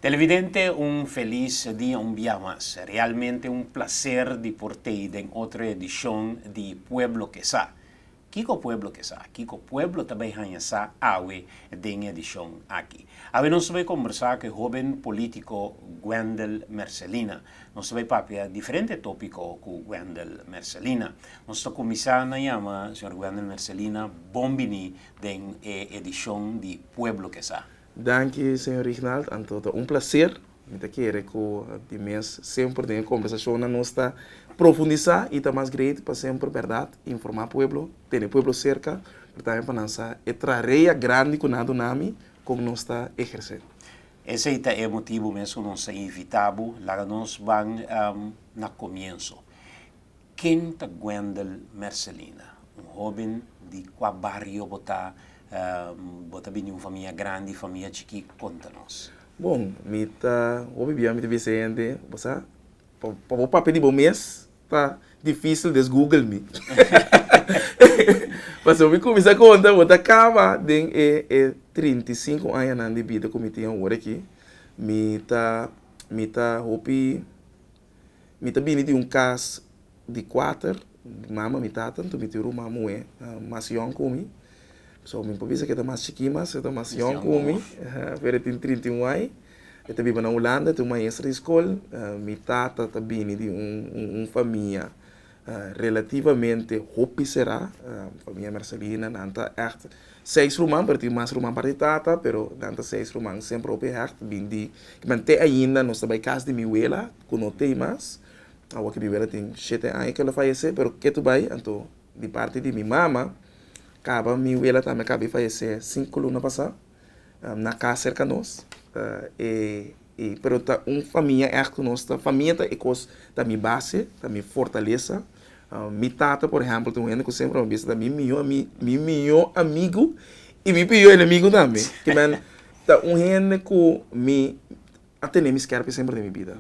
Televidente, un feliz día, un día más. Realmente un placer de portar en otra edición de Pueblo que Sa. Kiko Pueblo que Sa. Kiko Pueblo também hanya sa awe den edição aqui. Ave nós vai conversar com o jovem político Wendel Mercelina. Nós vai papia diferente tópico com Wendel Mercelina. Nós está começando na chama, Sr. Wendel Mercelina, bombini den edição de Pueblo que Sa. Danke, senhor Reginald. Então, um prazer. Me querer que de mês sempre tem conversação na nossa profundizar e tá mais grande para sempre verdade informar pueblo, ter pueblo cerca, portanto para nossa é tarefa grande que nada nami como nós está exercendo. Esse é o motivo mesmo nós invitamos, lá nós vamos na começo. Quem é Wendel Mercelina? Jovem de qual barrio botar bem uma família grande, família chiquita, conta-nos. Bom, me tá, me Vicente, você, para o papel de bom mês, tá difícil de Google me. Mas eu me comecei a contar, eu acaba de 35 anos de vida como tinha agora aqui, me tá vindo de caso de 4, mama me tata, tu me tirou mama mas young comigo. So, minha pavisa que é mais chiquinha, é mais young comigo, pero tem 31 anos. Eu vivo na Holanda, tenho uma extra escola, minha tata também de família relativamente hopi será, família Marcelina, nanta echt 6 romãs, porque mais romãs para a tata, pero nanta 6 romãs sempre hopi echt, bem de, que mantém ainda, nós também casa de minha abuela, que não tem mais, a que minha abuela tem 7 anos que ela faleceu, pero que tu vai, então, de parte de minha mama, acaba minha abuela também acabou de falecer 5 anos passado, na casa cerca de nós. Pero tá família é que nós família tá da minha base, da minha fortaleza. Minha tata, por exemplo, tem um que sempre me diz da minha melhor amigo e meu pior inimigo também. Que man tá que me até nem me esquece sempre da minha vida.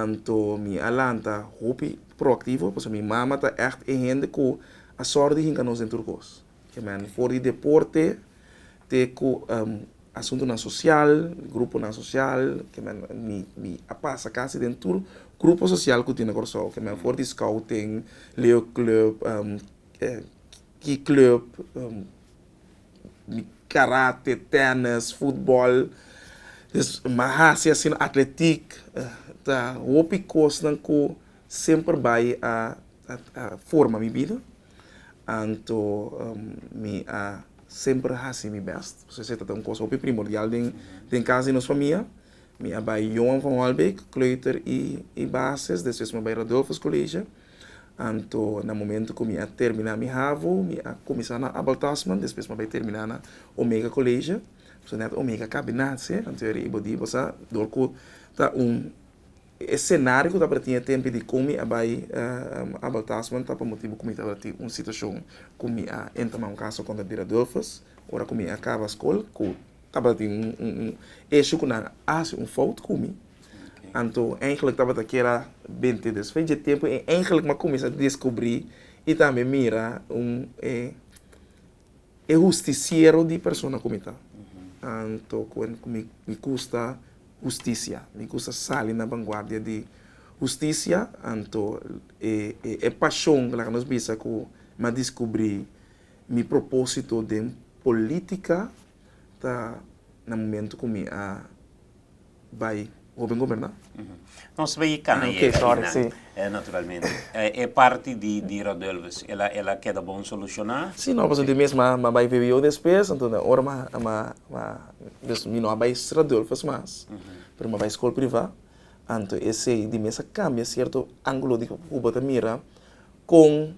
Então minha alanta hopi proativo, porque minha mama tá echt que a sorte hinga nós em turcos. Que man for de deporte te assunto na social, grupo na social, que me passa quase dentro grupo social que tem agora só, que me for de scouting, Leo Club, Key Club, karate, tennis, futebol, mas assim atlético, tá, o coisa que sempre vai a forma minha vida, então me sempre assim me best. Você está um coisa primordial em casa e nossa família. Me abai Johan van Walbeek, kleuter e bases, depois me abai Rodolfus College. Então, no momento que me terminar minha HAVO, me começar na Abel Tasman, depois me abai terminar na Omega College. So net Omega cabinet, então eu ibo di você dorco tá cenário que para tinha tempo de comer abai Abel Tasman tá para motivo como estava uma situação como entra um caso contra a Adolfos, ora como acaba a escola, que estava eixo que na fout comigo. Então, eigenlijk estava daquela 20 desfeito de tempo e eigenlijk me começa a descobrir e também mira justiciero de pessoa como está. Então, me custa justiça, me custa sair na vanguarda de justiça, então é paixão que nós visa que me descobrir meu propósito de política tá no momento que me vai governar. Nós veio cá na naturalmente. É parte de Rodolfo. Ela quer bom solucionar? Sim, não, mas de mesmo mas vai ver eu depois, então agora não vai ser Rodolfo mais, mas vai escola privada. Então esse de mesa cambia certo ângulo de Cuba da mira com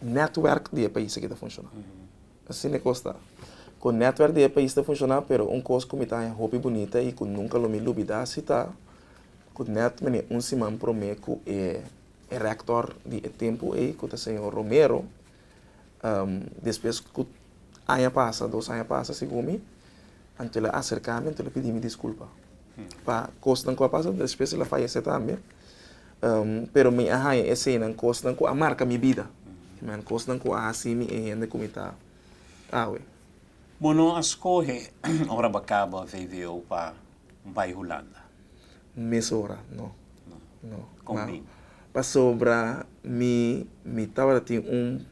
network de país que está funcionando. Assim é costa. Com network de país está funcionando, pero coisa como está em hobby bonita e que nunca lo me lubida se tá. Com net me semana prometo é rector de tempo e com o senhor Romero, depois que ano passa, 2 anos passa, segundo então ele acerca-me, então ele pediu-me desculpa. Para coisa que passa, depois ele falece também. Pero me arranha essa cena, coisa que a marca minha vida. Man, coisa que assim me ainda como está. Bueno, a escolha, ora bacaba, veio para vai Holanda? Mesora, não. Não. Não. Combi. Para sobra, me estava tem me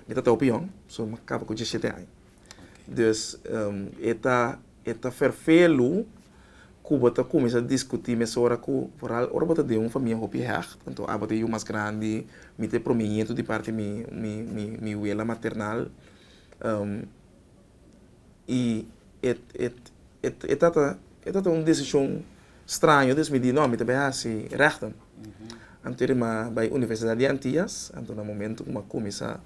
estava opinião, so me acaba com 17 anos. Dus, eta vervelo, Cuba tá começa a discutir mesora com, por al, ora bota de família hopi hecht, então a bota eu mais grande, me te prominento de parte mi abuela maternal, e eta uma decisão estranha, dus me diz, não, me também assim, rechten. Antes ma by Universidade de Antillas, então no momento que ma começa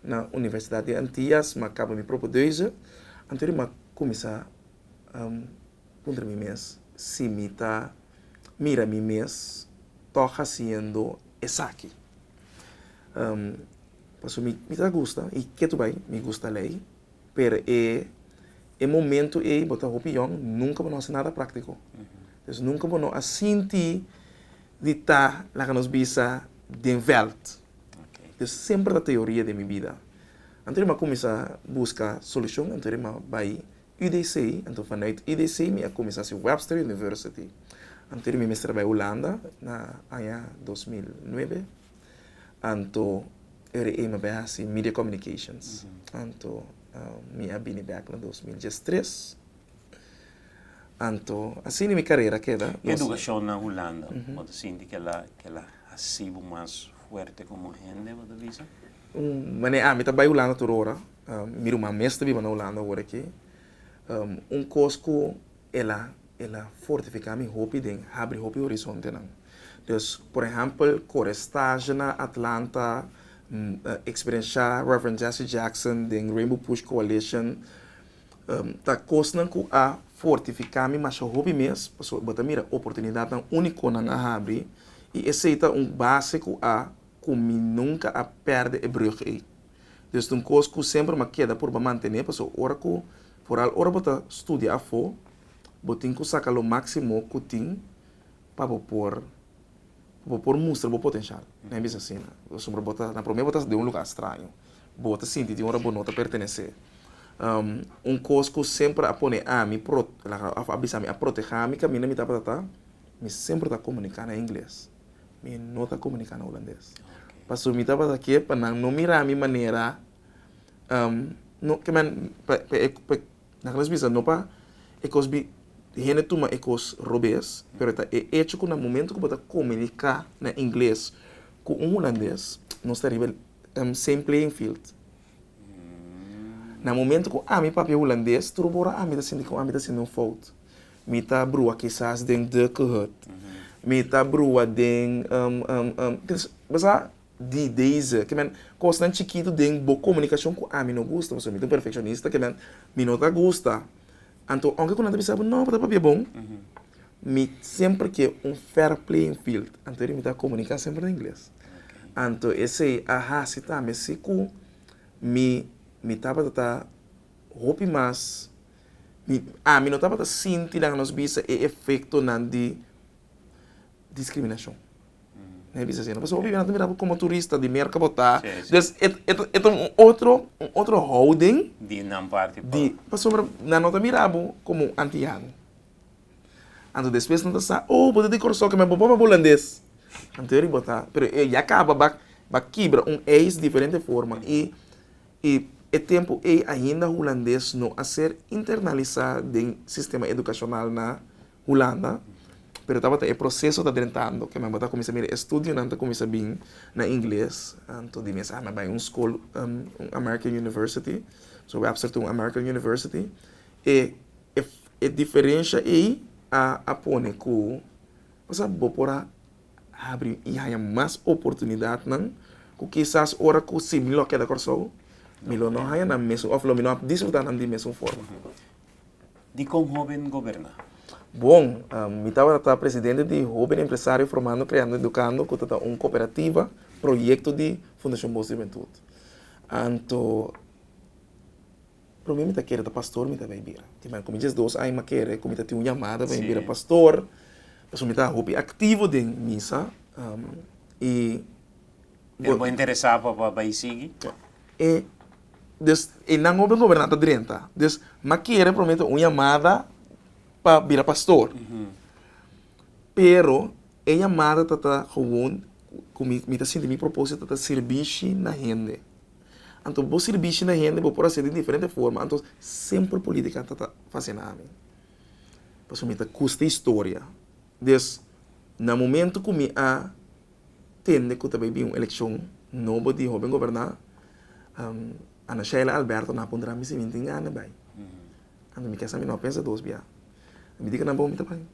na Universidade de Antillas, ma acaba mi próprio 2 anos, antes ma começa contra mim mês, se me tá mira mi mês, tô fazendo isso aqui. Passo me tá gosta e que tu vai, me gosta lei, pero é momento botar opinião, nunca vou nada prático. Dus nunca vou sentir de estar lá que nos bisa de welt. Dus sempre a teoria de minha vida. Antes eu comecei a buscar solução, antes eu vai UDC, então vanuit UDC eu comecei a Webster University. Antes eu me mestrei em Holanda na ano 2009. Então eu me base Media Communications. Então me abri back em 2013. Então, assim minha carreira queda. Educação na Holanda, você sente que ela ha sido mais forte como gente, você visa? Me trabalho na Holanda toda hora. Miro uma mestre viva na Holanda agora aqui. Coisa ela fortifica meu hobby, abre hobby horizonte não. Dus, por exemplo, com estágio na Atlanta, experienciar Reverend Jesse Jackson, den Rainbow Push Coalition, tá coisa que a fortificar mi mas hobby mesmo, porque bota mira oportunidade única na abre e aceita básico a como nunca a perde e brug aí. Dus coisa que sempre me queda por manter, porque ora que por hora bota estudia a fo, botin que saca o máximo que tem para por mostrar o potencial. Não é mesmo assim, né? Sobre bota na primeira bota de lugar estranho, bota sentir de hora bonota pertencer. Coisa que sempre a pone a proteger mi caminho me tá me sempre tá comunicando em inglês, me não tá comunicando em holandês. Passo me tá aqui para não mirar a minha maneira, não que man na classe bisa não pa ecos bi gente toma ecos robês, pero tá hecho que no momento que bota comunicar na inglês com holandês, não está nível same playing field. Na momento que mi papi holandês, tudo bora me tá sendo fout. Me tá brua quizás den de gehört. Me tá brua den basta de deze, que man constante chiquito den bo comunicação com mi não gosta, mas me tá perfeccionista que man me não tá gosta. Então, aunque quando eu sabe não, papi é bom. Me sempre que fair playing field, então me tá comunicar sempre em inglês. Então esse se tá me se ku me tava roupa mais me não tava sentir lá nos bisa e efeito de discriminação. Né bisa assim, mas eu vivo na como turista de merca botar. Dus é outro holding de não parte de passou na nota mirabo como antiano. Então depois não tá bota de corso que me boba holandês. Então ele botar, pero já acaba ba quebra ex diferente forma e é tempo ainda holandês não a ser internalizado no sistema educacional na Holanda, pero estava o processo está tentando que me botar começa a mirar estudo não começa bem na inglês, então de mesa vai school American University, so Webster to American University e diferença a pone que você pode abrir e há mais oportunidade não, que quizás ora que similar que da corso Milo não há na mesma, ou não desfrutar na mesma forma. De como jovem governa? Bom, me estava presidente de jovem empresário formando, criando, educando, que está uma cooperativa, projeto de Fundação Boa Juventude. Então, para mim, me quer pastor, me vai vir. Como diz dois, aí me quer, como tem uma chamada, vai vir pastor. Eu me está ativo de missa e eu vou interessar para seguir. Dus, não houve governanta direita. Dus, mas querer prometer uma chamada para virar pastor. Pero é chamada tata gewoon mita sinto mi propósito tata serviço na gente. Então, vou serviço na gente, vou por ser de diferente forma. Então, sempre política tata fazendo a mim. Porque mita custa história. Des no momento que me a tende que também vi uma eleição nova de jovem governar, Ana Sheila Alberto na pondrá me se vinting ano bem. Então, me quer saber não pensa dois bia. Me diga na bom me tá bem.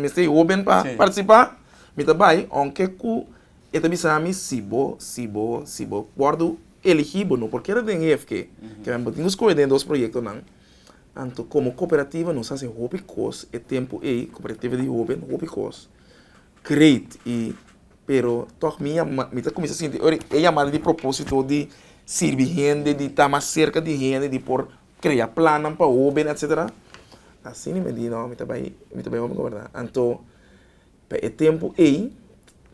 Me sei jovem para participar. Me tá bem, aunque que eta bisa mi sibo guardo elegível não porque era den EFK que me botinho escolher dentro dos projetos não. Então, como cooperativa, nós fazemos hobby-cos, é tempo aí, cooperativa de jovem, hobby-cos. Great, pero toch me começa a sentir, é chamada de propósito de servir gente, de estar mais cerca de gente, de por criar planos para jovem, etc. Assim, me diz, não, me tá bem, vamos governar. Então, é tempo aí,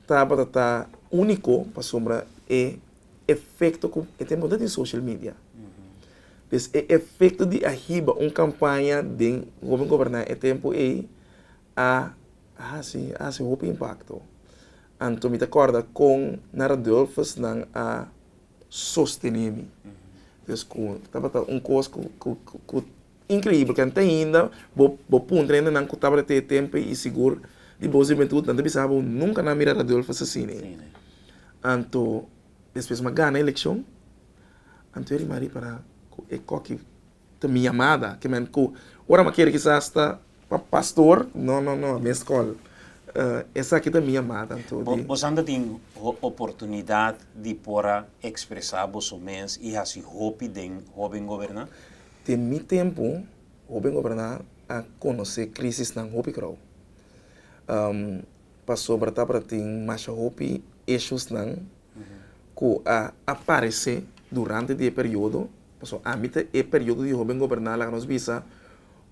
tá único para sombra, é efeito, é tempo de social media. Pues o efeito de arriba uma campanha de governar é tempo aí se houve impacto. Então me acorda com Naradolfos não a sostener. Então estava coisa incrível que ainda vou ponto ainda não estava ter tempo e seguro de boa juventude não pensava nunca na mira Naradolfos assim. Então depois uma ganha eleição. Então ele mari para é que minha amada que men ko ora ma quer que está pastor não a minha escola essa aqui da minha amada então você ainda tem oportunidade de pora expressar vos homens e assim hope de jovem governar tem mi tempo jovem governar a conhecer crises na hope crowd passou para tem mais hope issues não que aparecer durante o período. Então, a mim é período de jovem governar lá nos visa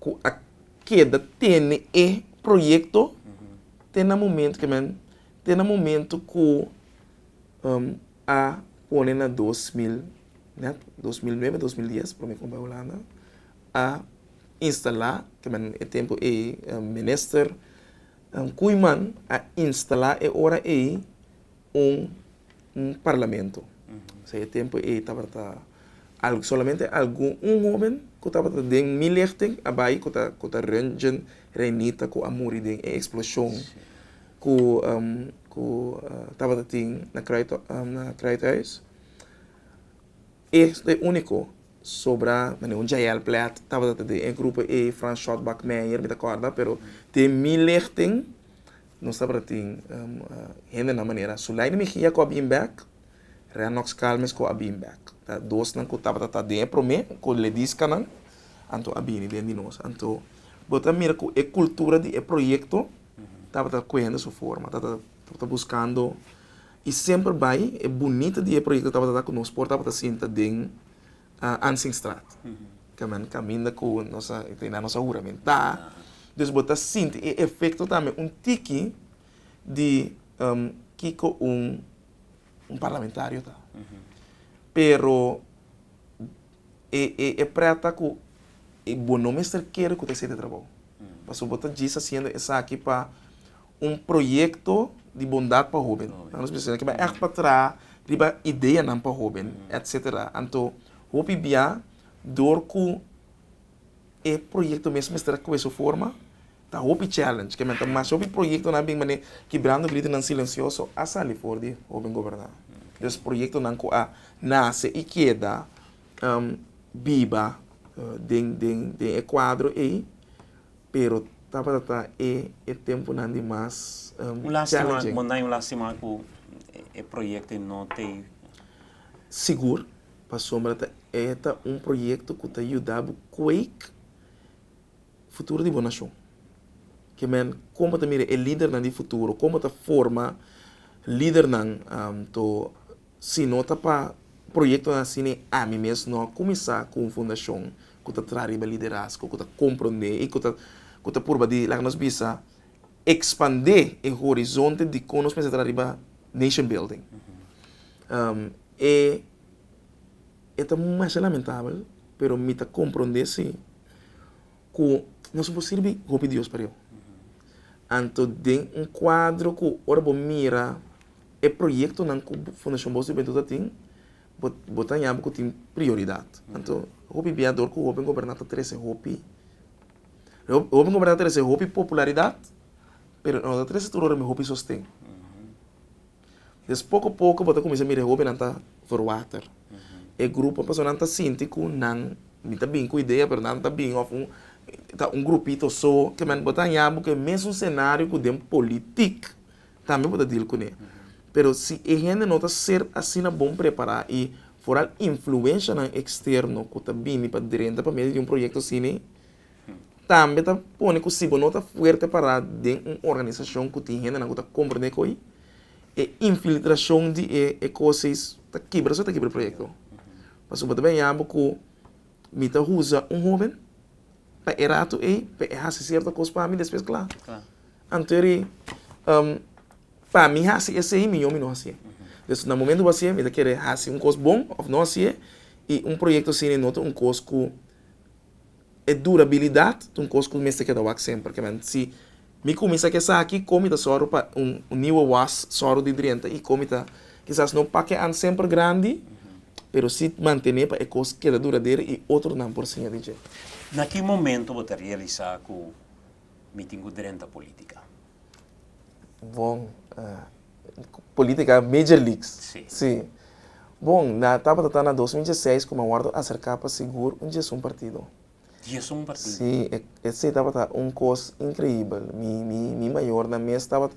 que a queda tem projeto tem no momento que a põe na 2009 2010 para mim com a Holanda a instalar que é tempo minister Kuiman a instalar hora um parlamento se é tempo estava solamente jovem que estava dentro milichten abai que está rengen renita com a muri de explosão que estava na Kraithuis este único sobre Jael Plat estava em grupo Franz Schottbach Meyer me acorda pero de milichten não estava gente na maneira Sulaine Mejia com a Bimbeck Renox Calmes com a Bimbeck dois não que estava dentro me com le disca não então a bini dentro de nós então bota mira que é cultura de projeto estava correndo sua forma estava buscando e sempre vai é bonita de projeto estava com nós porta estava senta dentro Ansingstraat caminha com nossa treinar nossa juramentar dus bota sente é efeito também tiki de kiko parlamentário tá pero é prata que é bom nome quer que você trabalho mas o bota diz haciendo essa aqui para projeto de bondade para jovem nós precisamos que vai para trás riba ideia não para jovem etc então hope bia dor que é projeto mesmo estar com essa forma tá hope challenge que mas hope projeto não bem mané quebrando grito não silencioso a sali for de jovem governar esse projeto não nasce e queda viva de quadro aí pero tá é tempo não de mais challenging um lástima que o projeto não tem seguro para sombra é projeto que te ajudava quake futuro de boa nação que como te mira é líder na de futuro como te forma líder não se nota para projeto assim a mim mesmo não começar com fundação que te traz liderazgo que te compreender e que te por de lá nos bisa expandir o horizonte de conhecimento para nation building é mais lamentável pero me te compreender se que não se pode servir roupa Deus para eu. Então, tem quadro que ora bom mira é projeto na Fundação Bolsa de Juventude tem botar em que tem prioridade. Então, roupa biador que roupa governanta 13 roupa governanta 13 roupa popularidade, pero não 13 turora me roupa sostém. Des pouco a pouco botar começa a mirar roupa nanta for water. E grupo pessoa nanta síntico nan me tá bem com ideia, pero nanta bem of um grupito só que man botar em que mesmo cenário que dem política também pode deal com ele. Pero se a gente não está ser assim bom preparar e for influência na externo que está bem para dentro para meio de projeto assim, também está pondo que se não está forte para dentro uma organização que tem gente não está compreendendo com ele, e infiltração de coisas está quebra o projeto. Mas o também é que me está usa jovem para errado e para errar certa coisa para mim depois claro. Anterior para mim assim esse aí melhor não assim. Então no momento você me quer assim coisa bom ou não assim e projeto assim nota coisa que é durabilidade, coisa que me está querendo wax sempre, porque se me começa que essa aqui come da soro para nível was soro de direita e come da quizás não para que an sempre grande, pero se manter para coisa que é duradoura e outro não por cima de jeito. Naquele momento você realizar que o meeting direita política. Bom, política Major Leagues. Sim. Bom, na 2016, como eu guardo acercar para seguro um partido. Um partido? Sim, esse estava coisa incrível. Mi maior na mesa estava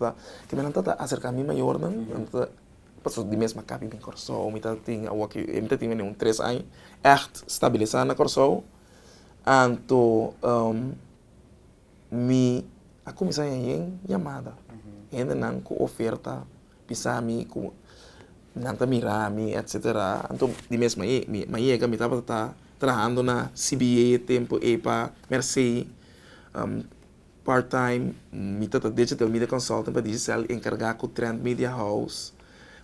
que me não está acercar mi maior não, passou de mesma capa em Corsol, me tinha 3 anos, echt estabilizar na Corsol, então a comissão em chamada, ainda não com oferta, pisar me com não mirar me etc. Então de mesma mas que me estava trabalhando na CBA tempo para Mercedes part-time me estava digital media consultant para digital encarregar com Trend Media House.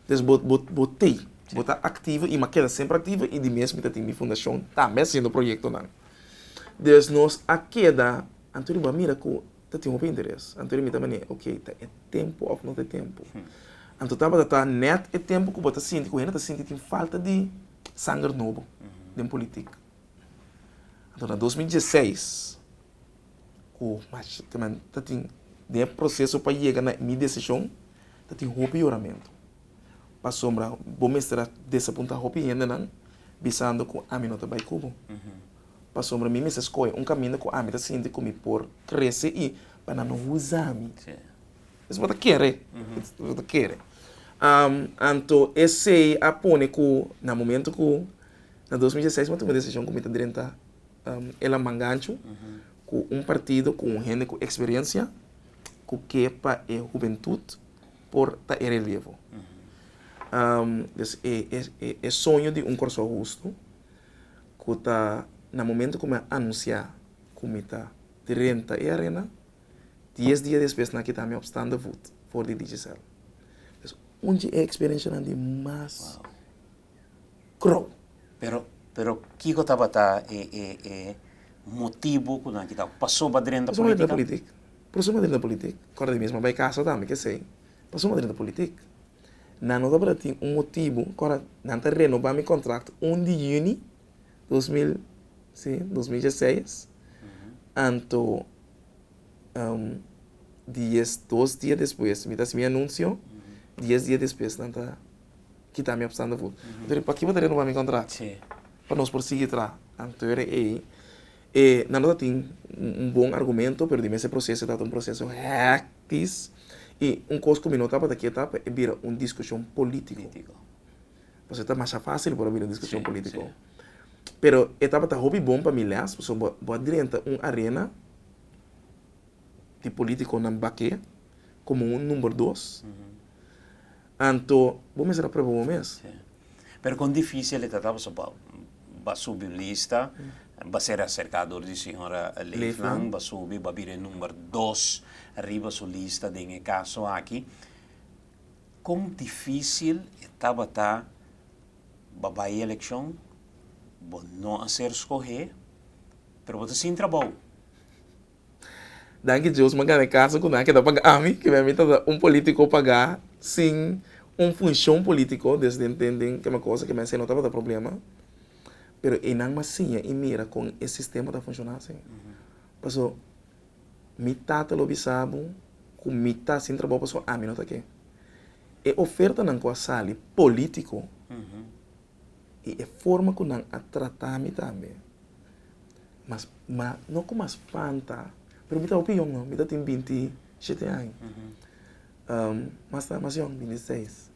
Então botei botar ativo e maquela sempre ativa e de mesmo me tem fundação também sendo projeto não. Então nós a queda Antônio mira que tem um interesse. Antônio me também ok, é tempo ou não é tempo. Então estava net é tempo que você sente que ainda sente tem falta de sangue novo de política. Então, em 2016, mas também tem de processo para chegar na minha decisão, tem um pioramento. Para sombra, vou mostrar dessa ponta roupa ainda não, visando com a minha nota vai cubo. Para sombra, mim me escolhe caminho com a minha sente como por crescer e para não usar-me. Isso você quer, você quer. Então, esse apone que, no momento que, em 2016, eu tomei a decisão que eu direita ela mangancho, com partido, com gente com experiência, que para a juventude, por estar relevo. É sonho de curso justo, que está, no momento que eu anunciar, que eu está direita e arena, 10 dias depois, na que está me obstando voto, for de digital. Onde é a experiência de mais crow. Pero Kiko estava motivo quando kita passou para dentro da política. Passou para dentro da política. Agora mesmo vai casa também, que sei. Passou para dentro da política. Não estava tem motivo, agora não está renovar meu contrato 1 de junho 2016. Então 2 dias depois, me dá meu anúncio. 10 dias depois, não está quitar minha opção de voto. Então, para que vou renovar meu contrato? Para nós prosseguir atrás. Então, não tem bom argumento, mas esse processo é um processo hectis e coisa que me notava daqui etapa é vir uma discussão política. Você está mais fácil para vir uma discussão política. Mas etapa está hobby bom para mim, porque vou adiantar uma arena de político na baque como número 2. Então, vamos ser para o mês. Pero com difícil ele estava para subir lista, para ser acercador de senhora Leifland, para subir, para vir número 2, arriba sua lista, de caso aqui. Como difícil estava para a eleição, não a ser escolher, mas você sim trabalhou. danke Deus, mas ganha caso com que dá pagar a mim, que me tá político pagar sem função político, desde entendem que é uma coisa que me não tava problema. Pero e não mais sim, e mira com esse sistema tá funcionando assim. Passou mitad lo bisabo, com mitad sem trabalho passou a mim não tá aqui. E oferta não com a sali político. E a forma que não a tratar me também. Mas não como as planta, pero me tá opinião não, me tá tem 27 anos. Mas tá mais young, 26.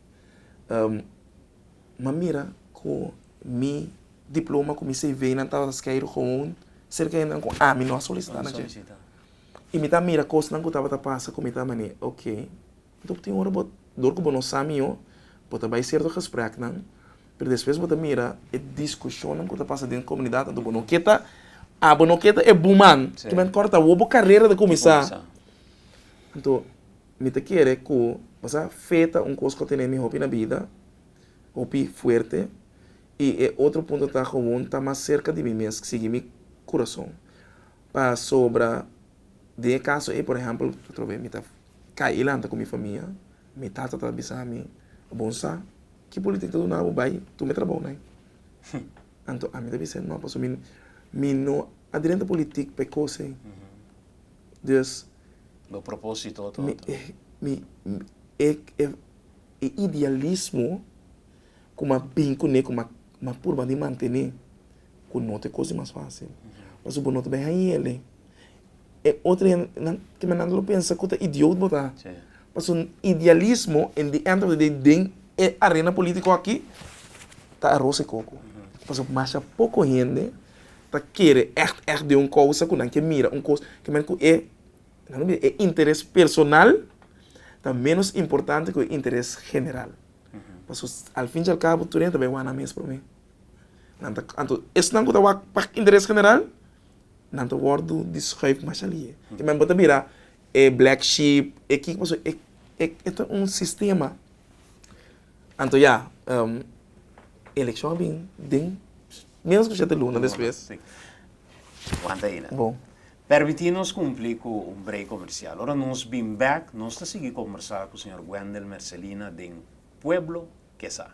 Mas mira com mi diploma com mi CV não tava escrito com cerca de não com a mim não solicitar na gente. E me tá mira coisa não que tava passa com me tá mani, ok. Então tem hora bot dor que não sabe eu, bota vai certo gesprek não. Pero depois bota mira a discussão não que tá passa dentro da comunidade do bonoqueta. A bonoqueta é buman, que me corta a carreira de começar. Então, me te quer que você feita coisa que eu tenho minha hobby na vida, hobby forte, e outro ponto tá comum, tá mais cerca de mim mesmo, que sigue meu coração. Para sobre de caso por exemplo, outra vez me tá caindo com minha família, me tá bisar me bom sa, que política do não vai, tu me trabalha, né? Então, a mim deve ser não posso me não aderente política pecose. Dus o propósito todo. Idealismo como bem com uma purba de manter com não tem coisa mais fácil. Mas o bonoto bem aí ele. É outra que me não pensa que é idiota botar. Mas o idealismo em the end of the day é arena política aqui tá arroz e coco. Mas mais pouco gente tá querer echt de coisa que não que mira coisa que man é interesse personal tá menos importante que o interesse general. Mas al fim e al cabo tu também vai na mesa para mim. Então isso não que para interesse general não tô wordo descreve mais ali. Que man bota mira é black sheep é que é sistema. Então eleição bem menos que já te luna depois. Aguanta aí, né? Bom. Permitir-nos cumprir com break comercial. Agora nós bem back, nós estamos seguir conversar com o senhor Wendel Mercelina de Pueblo que Sa.